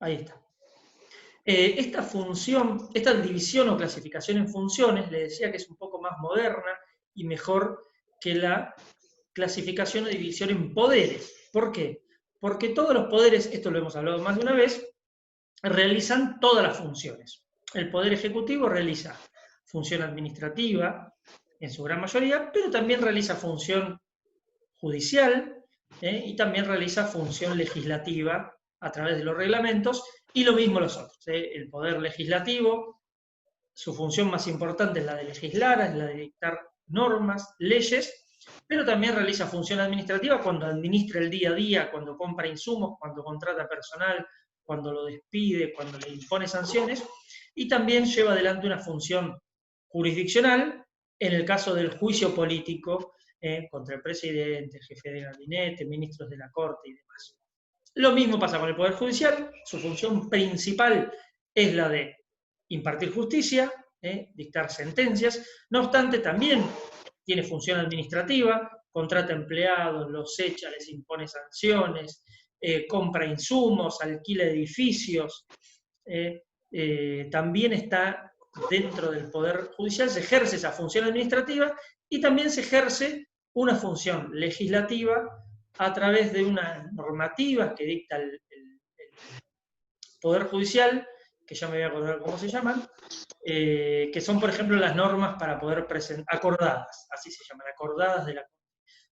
Ahí está. Esta función, esta división o clasificación en funciones, le decía que es un poco más moderna y mejor que la clasificación o división en poderes. ¿Por qué? Porque todos los poderes, esto lo hemos hablado más de una vez, realizan todas las funciones. El Poder Ejecutivo realiza función administrativa, en su gran mayoría, pero también realiza función judicial, y también realiza función legislativa a través de los reglamentos, y lo mismo los otros. El Poder Legislativo, su función más importante es la de legislar, es la de dictar normas, leyes, pero también realiza función administrativa cuando administra el día a día, cuando compra insumos, cuando contrata personal, cuando lo despide, cuando le impone sanciones, y también lleva adelante una función jurisdiccional en el caso del juicio político contra el presidente, jefe de gabinete, ministros de la Corte y demás. Lo mismo pasa con el Poder Judicial, su función principal es la de impartir justicia, dictar sentencias, no obstante también tiene función administrativa, contrata empleados, los echa, les impone sanciones, compra insumos, alquila edificios, también está dentro del Poder Judicial, se ejerce esa función administrativa y también se ejerce una función legislativa a través de unas normativas que dicta el Poder Judicial, que ya me voy a acordar cómo se llaman, que son, por ejemplo, las normas para poder presentar, acordadas, así se llaman, acordadas de la Corte.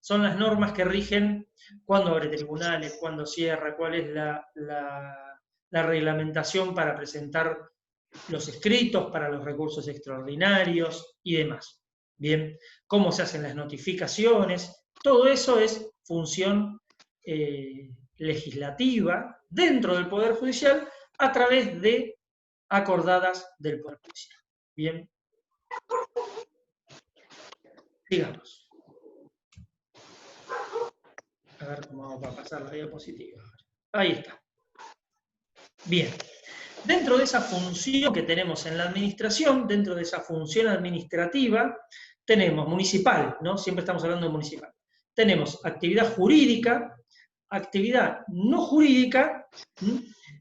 Son las normas que rigen cuándo abre tribunales, cuándo cierra, cuál es la reglamentación para presentar los escritos para los recursos extraordinarios y demás. Bien, cómo se hacen las notificaciones, todo eso es función legislativa dentro del Poder Judicial a través de acordadas del Poder Judicial. Bien, sigamos. A ver cómo vamos a pasar la diapositiva. Ahí está. Bien. Dentro de esa función que tenemos en la administración, dentro de esa función administrativa, tenemos municipal, ¿no? Siempre estamos hablando de municipal. Tenemos actividad jurídica, actividad no jurídica.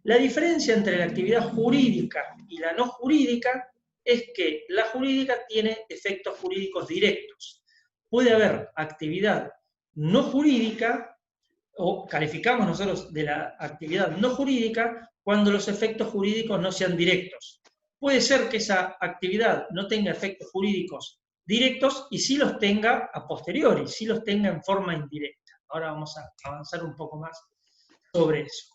La diferencia entre la actividad jurídica y la no jurídica es que la jurídica tiene efectos jurídicos directos. Puede haber actividad no jurídica, o calificamos nosotros de la actividad no jurídica, cuando los efectos jurídicos no sean directos. Puede ser que esa actividad no tenga efectos jurídicos directos y sí los tenga a posteriori, sí los tenga en forma indirecta. Ahora vamos a avanzar un poco más sobre eso.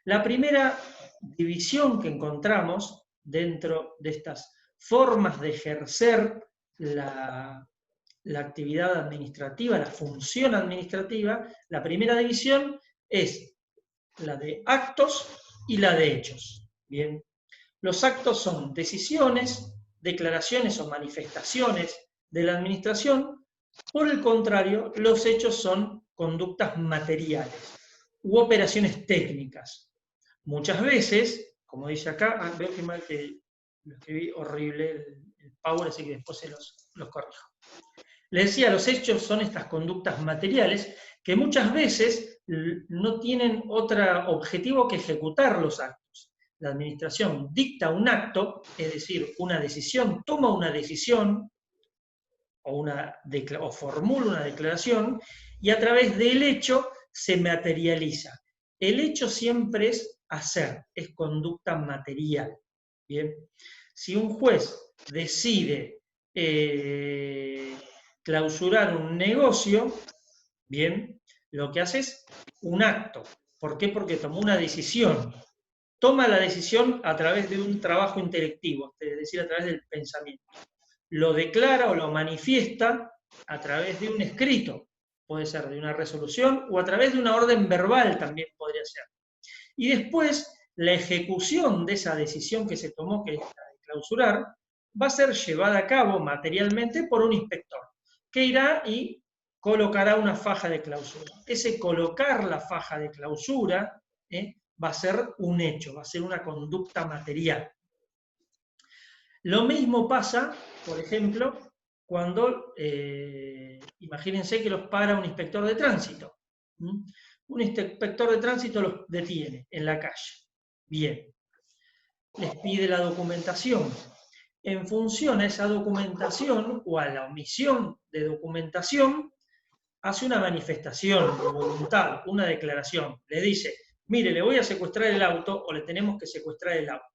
La primera división que encontramos dentro de estas formas de ejercer la actividad administrativa, la función administrativa, la primera división es la de actos y la de hechos. Bien, los actos son decisiones, declaraciones o manifestaciones de la administración. Por el contrario, los hechos son conductas materiales u operaciones técnicas. Muchas veces, como dice acá, veo que mal que lo escribí horrible el Power, así que después se los corrijo. Les decía, los hechos son estas conductas materiales que muchas veces no tienen otro objetivo que ejecutar los actos. La administración dicta un acto, es decir, una decisión, toma una decisión o formula una declaración, y a través del hecho se materializa. El hecho siempre es hacer, es conducta material. Bien, si un juez decide clausurar un negocio, bien, lo que hace es un acto. ¿Por qué? Porque tomó una decisión. Toma la decisión a través de un trabajo intelectivo, es decir, a través del pensamiento. Lo declara o lo manifiesta a través de un escrito, puede ser de una resolución o a través de una orden verbal también podría ser. Y después, la ejecución de esa decisión que se tomó, que es la de clausurar, va a ser llevada a cabo materialmente por un inspector, que irá y colocará una faja de clausura. Ese colocar la faja de clausura va a ser un hecho, va a ser una conducta material. Lo mismo pasa, por ejemplo, cuando, imagínense que los para un inspector de tránsito. Un inspector de tránsito los detiene en la calle. Bien. Les pide la documentación. En función a esa documentación o a la omisión de documentación, hace una manifestación de voluntad, una declaración. Le dice, mire, le voy a secuestrar el auto o le tenemos que secuestrar el auto.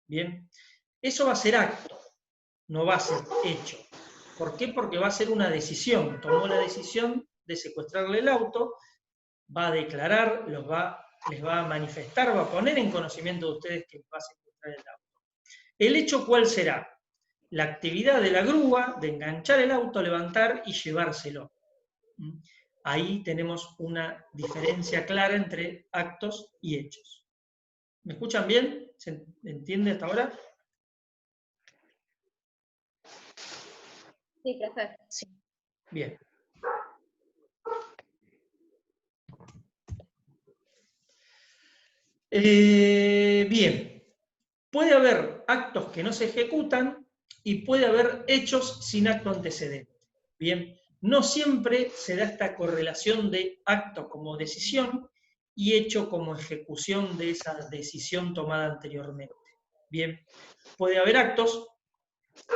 Bien. Eso va a ser acto, no va a ser hecho. ¿Por qué? Porque va a ser una decisión. Tomó la decisión de secuestrarle el auto, va a declarar, les va a manifestar, va a poner en conocimiento de ustedes que va a secuestrar el auto. ¿El hecho cuál será? La actividad de la grúa, de enganchar el auto, levantar y llevárselo. Ahí tenemos una diferencia clara entre actos y hechos. ¿Me escuchan bien? ¿Se entiende hasta ahora? Sí, perfecto. Sí. Bien. Bien. Puede haber actos que no se ejecutan y puede haber hechos sin acto antecedente. Bien. No siempre se da esta correlación de acto como decisión y hecho como ejecución de esa decisión tomada anteriormente. Bien. Puede haber actos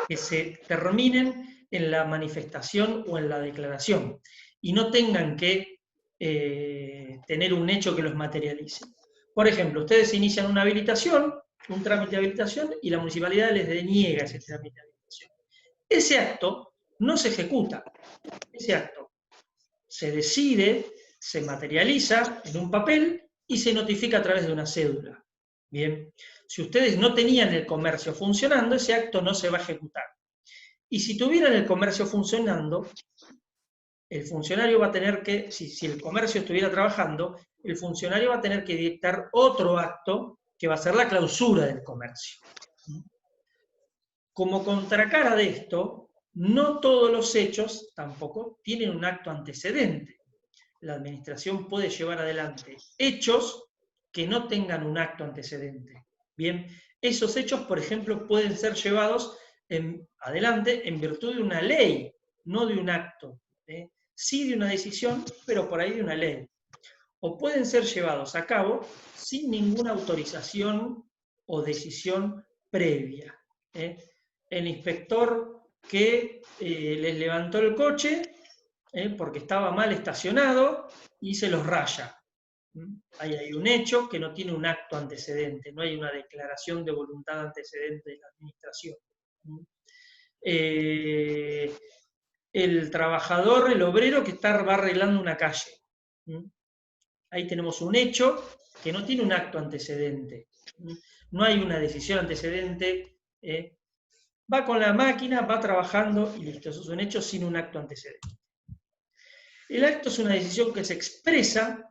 que se terminen en la manifestación o en la declaración y no tengan que tener un hecho que los materialice. Por ejemplo, ustedes inician una habilitación, un trámite de habilitación, y la municipalidad les deniega ese trámite de habilitación. Ese acto no se ejecuta, ese acto se decide, se materializa en un papel y se notifica a través de una cédula. Bien, si ustedes no tenían el comercio funcionando, ese acto no se va a ejecutar. Y si tuvieran el comercio funcionando, el funcionario va a tener que, si el comercio estuviera trabajando, el funcionario va a tener que dictar otro acto que va a ser la clausura del comercio. Como contracara de esto, no todos los hechos tampoco tienen un acto antecedente. La administración puede llevar adelante hechos que no tengan un acto antecedente. Bien, esos hechos, por ejemplo, pueden ser llevados adelante en virtud de una ley, no de un acto. Sí de una decisión, pero por ahí de una ley. O pueden ser llevados a cabo sin ninguna autorización o decisión previa. El inspector que les levantó el coche porque estaba mal estacionado y se los raya. Ahí hay un hecho que no tiene un acto antecedente, no hay una declaración de voluntad antecedente de la administración. El trabajador, el obrero que va arreglando una calle. Ahí tenemos un hecho que no tiene un acto antecedente. No hay una decisión antecedente. Va con la máquina, va trabajando y listo. Eso es un hecho sin un acto antecedente. El acto es una decisión que se expresa,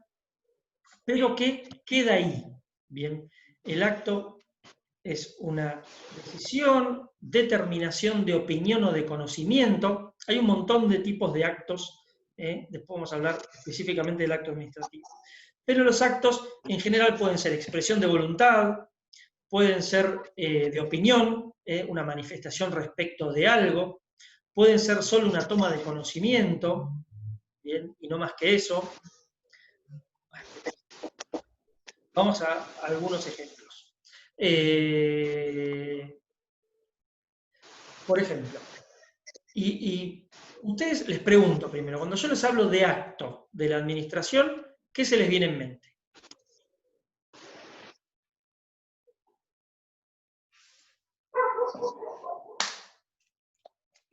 pero que queda ahí. Bien, el acto es una decisión, determinación de opinión o de conocimiento. Hay un montón de tipos de actos, después vamos a hablar específicamente del acto administrativo. Pero los actos en general pueden ser expresión de voluntad, pueden ser de opinión, una manifestación respecto de algo, pueden ser solo una toma de conocimiento, bien, y no más que eso. Vamos a algunos ejemplos. Por ejemplo, y ustedes les pregunto primero, cuando yo les hablo de acto de la administración, ¿qué se les viene en mente?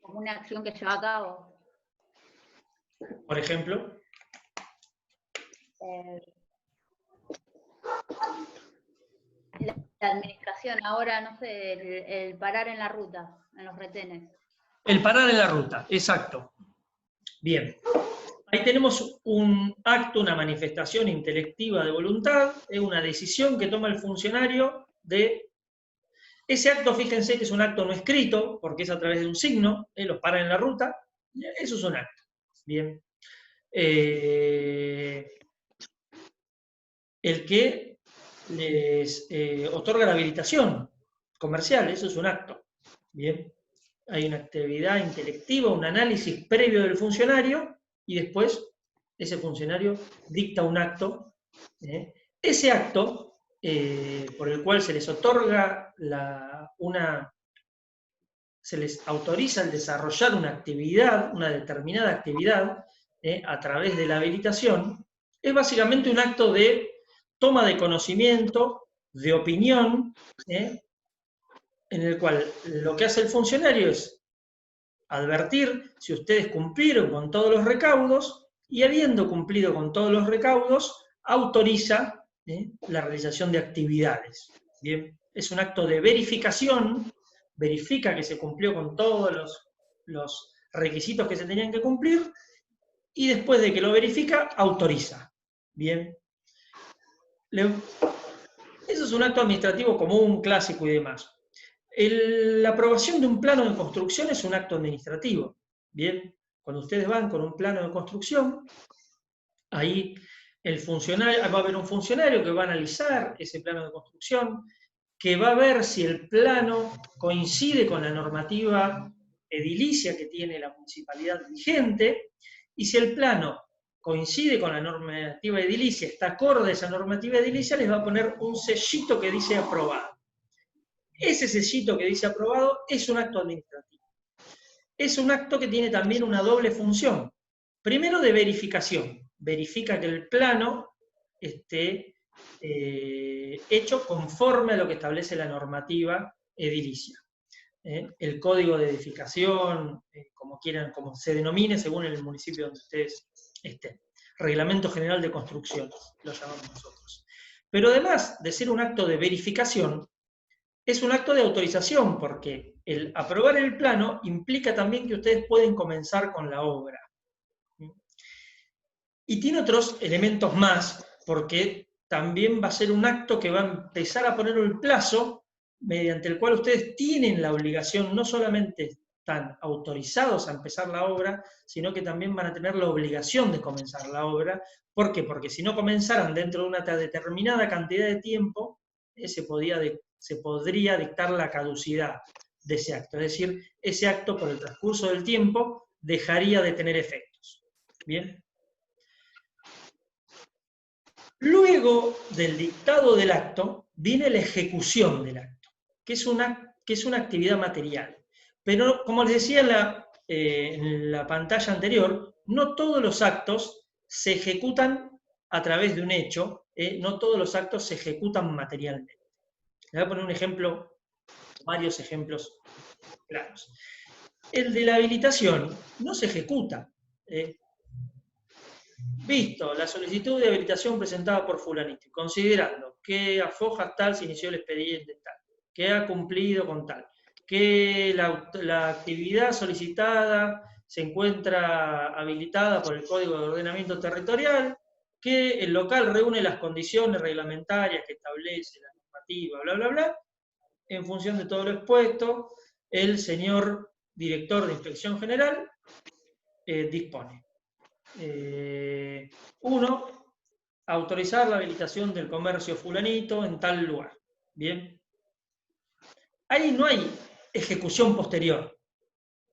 Como una acción que lleva a cabo. Por ejemplo. La administración, ahora, no sé, el parar en la ruta, en los retenes. El parar en la ruta, exacto. Bien. Ahí tenemos un acto, una manifestación intelectiva de voluntad, es una decisión que toma el funcionario de... Ese acto, fíjense que es un acto no escrito, porque es a través de un signo, los para en la ruta, eso es un acto. Bien. El que les otorga la habilitación comercial, eso es un acto. Bien. Hay una actividad intelectiva, un análisis previo del funcionario, y después ese funcionario dicta un acto. Ese acto por el cual se les otorga se les autoriza el desarrollar una actividad, una determinada actividad, a través de la habilitación, es básicamente un acto de toma de conocimiento, de opinión, en el cual lo que hace el funcionario es advertir si ustedes cumplieron con todos los recaudos, y habiendo cumplido con todos los recaudos, autoriza la realización de actividades. ¿Bien? Es un acto de verificación, verifica que se cumplió con todos los requisitos que se tenían que cumplir, y después de que lo verifica, autoriza. ¿Bien? Eso es un acto administrativo común, clásico y demás. La aprobación de un plano de construcción es un acto administrativo. Bien, cuando ustedes van con un plano de construcción, ahí va a haber un funcionario que va a analizar ese plano de construcción, que va a ver si el plano coincide con la normativa edilicia que tiene la municipalidad vigente, y si el plano coincide con la normativa edilicia, está acorde a esa normativa edilicia, les va a poner un sellito que dice aprobado. Ese sellito que dice aprobado es un acto administrativo. Es un acto que tiene también una doble función. Primero, de verificación. Verifica que el plano esté hecho conforme a lo que establece la normativa edilicia. El código de edificación, como quieran, como se denomine según el municipio donde ustedes estén. Reglamento General de Construcciones, lo llamamos nosotros. Pero además de ser un acto de verificación, es un acto de autorización, porque el aprobar el plano implica también que ustedes pueden comenzar con la obra. Y tiene otros elementos más, porque también va a ser un acto que va a empezar a poner el plazo mediante el cual ustedes tienen la obligación, no solamente están autorizados a empezar la obra, sino que también van a tener la obligación de comenzar la obra. ¿Por qué? Porque si no comenzaran dentro de una determinada cantidad de tiempo, se podría dictar la caducidad de ese acto. Es decir, ese acto por el transcurso del tiempo dejaría de tener efectos. ¿Bien? Luego del dictado del acto, viene la ejecución del acto, que es una actividad material. Pero, como les decía en la pantalla anterior, no todos los actos se ejecutan a través de un hecho, no todos los actos se ejecutan materialmente. Les voy a poner un ejemplo, varios ejemplos claros. El de la habilitación no se ejecuta. Visto la solicitud de habilitación presentada por fulanito, considerando que a fojas tal se inició el expediente tal, que ha cumplido con tal, que la actividad solicitada se encuentra habilitada por el Código de Ordenamiento Territorial, que el local reúne las condiciones reglamentarias que establece la normativa, bla, bla, bla. En función de todo lo expuesto, el señor director de Inspección General dispone. 1. Autorizar la habilitación del comercio fulanito en tal lugar. Bien. Ahí no hay ejecución posterior.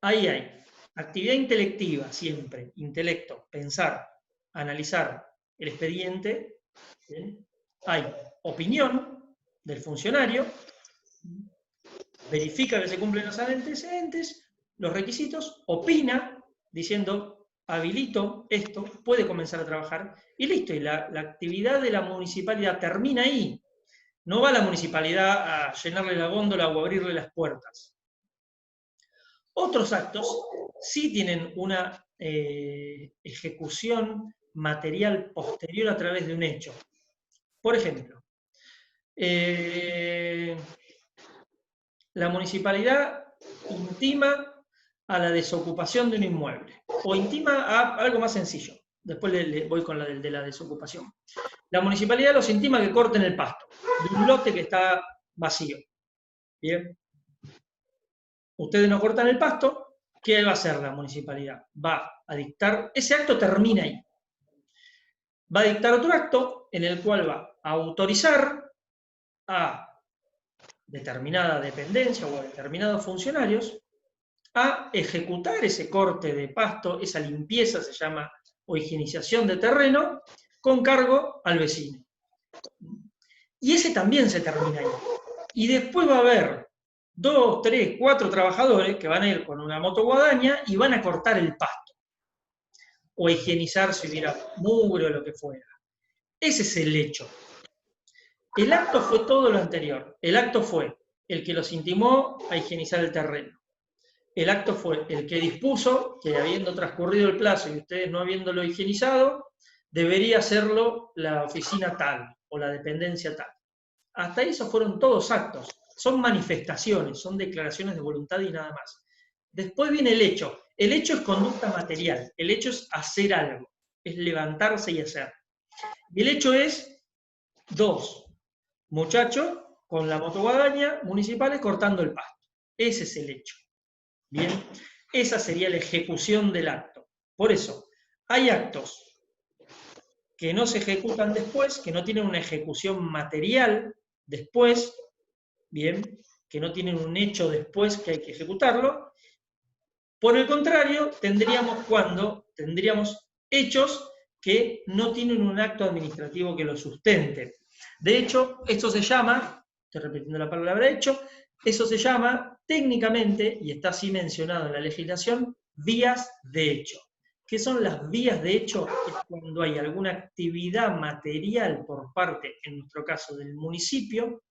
Ahí hay actividad intelectiva siempre, intelecto, pensar, analizar el expediente. ¿Bien? Hay opinión del funcionario, verifica que se cumplen los antecedentes, los requisitos, opina diciendo habilito esto, puede comenzar a trabajar, y listo, y la actividad de la municipalidad termina ahí. No va la municipalidad a llenarle la góndola o abrirle las puertas. Otros actos sí tienen una ejecución material posterior a través de un hecho. Por ejemplo, la municipalidad intima a la desocupación de un inmueble, o intima a algo más sencillo. Después le voy con la de la desocupación. La municipalidad los intima que corten el pasto de un lote que está vacío. ¿Bien? Ustedes no cortan el pasto, ¿qué va a hacer la municipalidad? Va a dictar, ese acto termina ahí. Va a dictar otro acto en el cual va a autorizar a determinada dependencia o a determinados funcionarios a ejecutar ese corte de pasto, esa limpieza se llama, o higienización de terreno, con cargo al vecino. Y ese también se termina ahí. Y después va a haber 2, 3, 4 trabajadores que van a ir con una motoguadaña y van a cortar el pasto. O a higienizar si hubiera mugre o lo que fuera. Ese es el hecho. El acto fue todo lo anterior. El acto fue el que los intimó a higienizar el terreno. El acto fue el que dispuso que, habiendo transcurrido el plazo y ustedes no habiéndolo higienizado, debería hacerlo la oficina tal o la dependencia tal. Hasta eso fueron todos actos. Son manifestaciones, son declaraciones de voluntad y nada más. Después viene el hecho. El hecho es conducta material. El hecho es hacer algo. Es levantarse y hacer. Y el hecho es 2 muchachos con la motoguadaña municipales cortando el pasto. Ese es el hecho. Bien, esa sería la ejecución del acto. Por eso, hay actos que no se ejecutan después, que no tienen una ejecución material después, bien, que no tienen un hecho después que hay que ejecutarlo. Por el contrario, tendríamos hechos que no tienen un acto administrativo que lo sustente. De hecho, esto se llama, estoy repitiendo la palabra hecho, eso se llama técnicamente, y está así mencionado en la legislación, vías de hecho. ¿Qué son las vías de hecho? Es cuando hay alguna actividad material por parte, en nuestro caso, del municipio,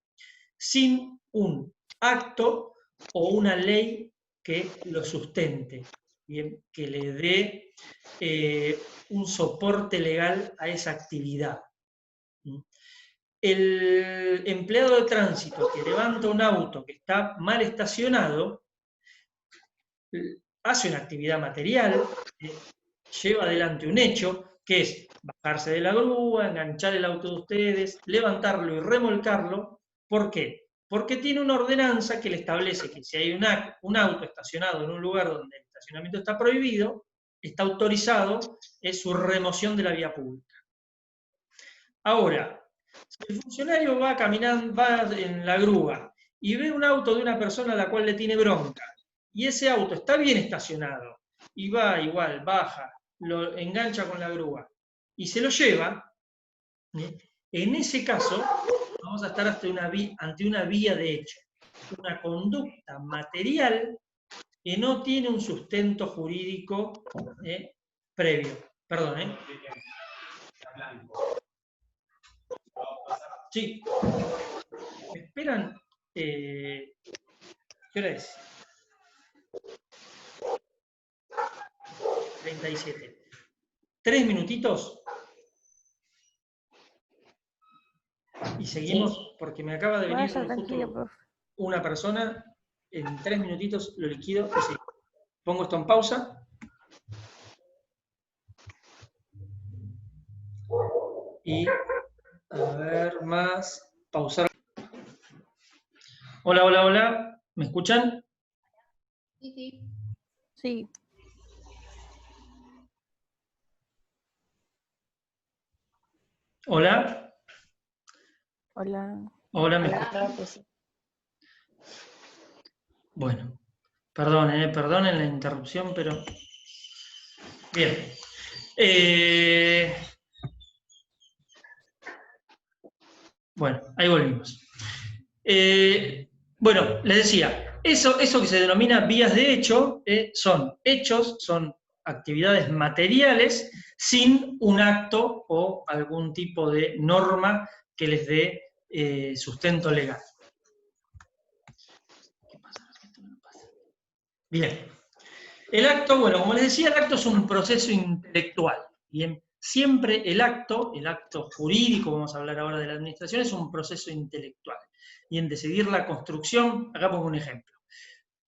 sin un acto o una ley que lo sustente, ¿bien? Que le dé un soporte legal a esa actividad. El empleado de tránsito que levanta un auto que está mal estacionado, hace una actividad material, lleva adelante un hecho, que es bajarse de la grúa, enganchar el auto de ustedes, levantarlo y remolcarlo. ¿Por qué? Porque tiene una ordenanza que le establece que si hay un auto estacionado en un lugar donde el estacionamiento está prohibido, está autorizado, es su remoción de la vía pública. Ahora, si el funcionario va caminando, va en la grúa y ve un auto de una persona a la cual le tiene bronca, y ese auto está bien estacionado, y va igual, baja, lo engancha con la grúa, y se lo lleva, en ese caso vamos a estar ante una vía de hecho, una conducta material que no tiene un sustento jurídico previo. Perdón, Sí. ¿Me esperan? ¿Qué hora es? 37. 3 minutitos. Y seguimos, porque me acaba de venir una persona. En 3 minutitos lo liquido y sí. Pongo esto en pausa. Y a ver, más. Pausar. Hola, hola, hola. ¿Me escuchan? Sí, sí. Sí. Hola. Hola. Hola, ¿me escuchan? Bueno, perdonen la interrupción, pero... Bien. Bueno, ahí volvimos. Bueno, les decía, eso que se denomina vías de hecho, son hechos, son actividades materiales sin un acto o algún tipo de norma que les dé sustento legal. ¿Qué pasa? Bien. El acto, bueno, como les decía, el acto es un proceso intelectual. Bien. Siempre el acto jurídico, vamos a hablar ahora de la administración, es un proceso intelectual. Y en decidir la construcción, acá pongo un ejemplo.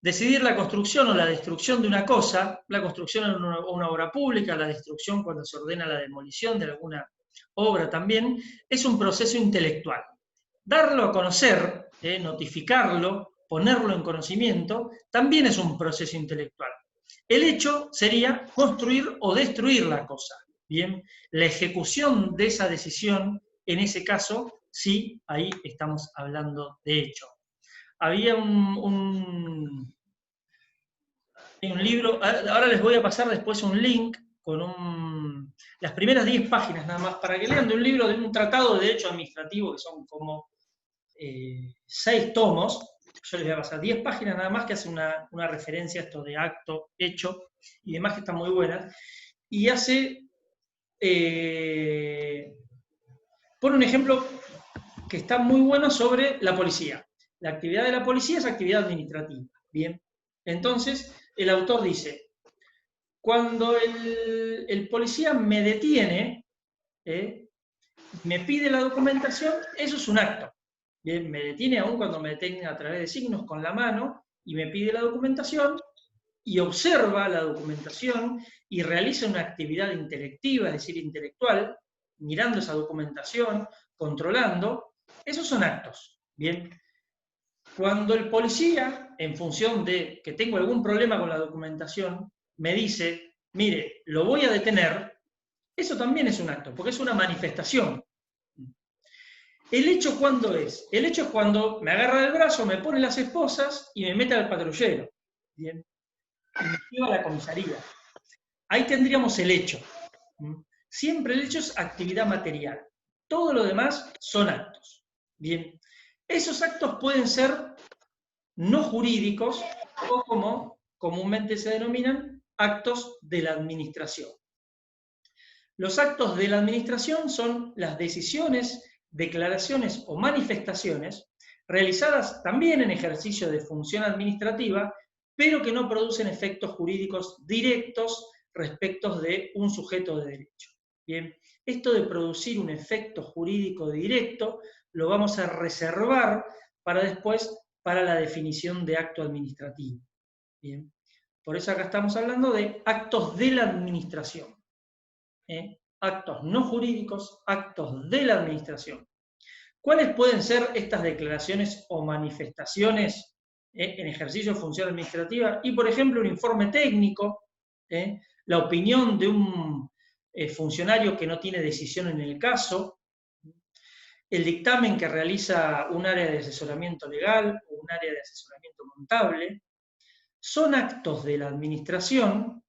Decidir la construcción o la destrucción de una cosa, la construcción de una obra pública, la destrucción cuando se ordena la demolición de alguna obra también, es un proceso intelectual. Darlo a conocer, notificarlo, ponerlo en conocimiento, también es un proceso intelectual. El hecho sería construir o destruir la cosa. Bien, la ejecución de esa decisión, en ese caso, sí, ahí estamos hablando de hecho. Había un libro, ahora les voy a pasar después un link con las primeras 10 páginas nada más, para que lean de un libro, de un tratado de derecho administrativo, que son como 6 tomos, yo les voy a pasar 10 páginas nada más que hace una referencia a esto de acto, hecho, y demás que están muy buenas, y hace, pone un ejemplo que está muy bueno sobre la policía. La actividad de la policía es actividad administrativa, ¿bien? Entonces, el autor dice, cuando el policía me detiene, me pide la documentación, eso es un acto. Bien, me detiene aún cuando me detiene a través de signos con la mano y me pide la documentación y observa la documentación y realiza una actividad intelectiva, es decir, intelectual, mirando esa documentación, controlando, esos son actos. Bien, cuando el policía, en función de que tengo algún problema con la documentación, me dice, mire, lo voy a detener, eso también es un acto, porque es una manifestación. ¿El hecho cuándo es? El hecho es cuando me agarra del brazo, me pone las esposas y me mete al patrullero. Bien. Y me lleva a la comisaría. Ahí tendríamos el hecho. Siempre el hecho es actividad material. Todo lo demás son actos. Bien. Esos actos pueden ser no jurídicos o, como comúnmente se denominan, actos de la administración. Los actos de la administración son las decisiones, declaraciones o manifestaciones realizadas también en ejercicio de función administrativa, pero que no producen efectos jurídicos directos respecto de un sujeto de derecho. Bien, esto de producir un efecto jurídico directo lo vamos a reservar para después, para la definición de acto administrativo. Bien, por eso acá estamos hablando de actos de la administración. Actos no jurídicos, actos de la administración. ¿Cuáles pueden ser estas declaraciones o manifestaciones en ejercicio de función administrativa? Y, por ejemplo, un informe técnico, la opinión de un funcionario que no tiene decisión en el caso, el dictamen que realiza un área de asesoramiento legal o un área de asesoramiento contable, son actos de la administración,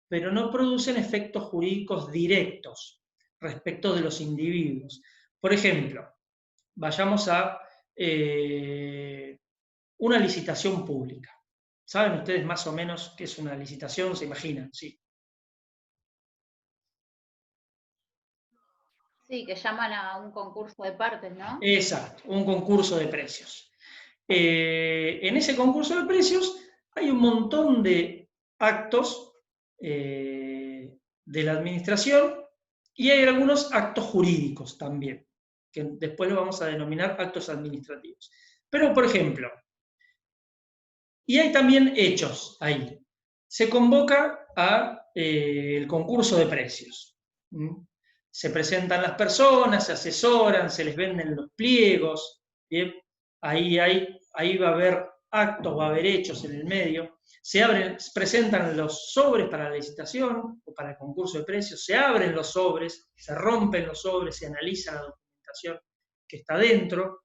pero no producen efectos jurídicos directos respecto de los individuos. Por ejemplo, vayamos a una licitación pública. ¿Saben ustedes más o menos qué es una licitación? ¿Se imaginan? Sí. Sí, que llaman a un concurso de partes, ¿no? Exacto, un concurso de precios. En ese concurso de precios hay un montón de actos de la administración y hay algunos actos jurídicos también, que después lo vamos a denominar actos administrativos. Pero, por ejemplo, y hay también hechos ahí. Se convoca el concurso de precios. Se presentan las personas, se asesoran, se les venden los pliegos. ¿Bien? Ahí va a haber actos, va a haber hechos en el medio. Se presentan los sobres para la licitación o para el concurso de precios, se abren los sobres, se rompen los sobres, se analiza la documentación que está dentro.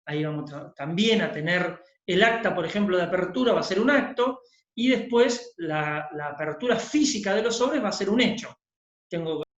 Ahí vamos también a tener el acta, por ejemplo, de apertura va a ser un acto, y después la apertura física de los sobres va a ser un hecho. Tengo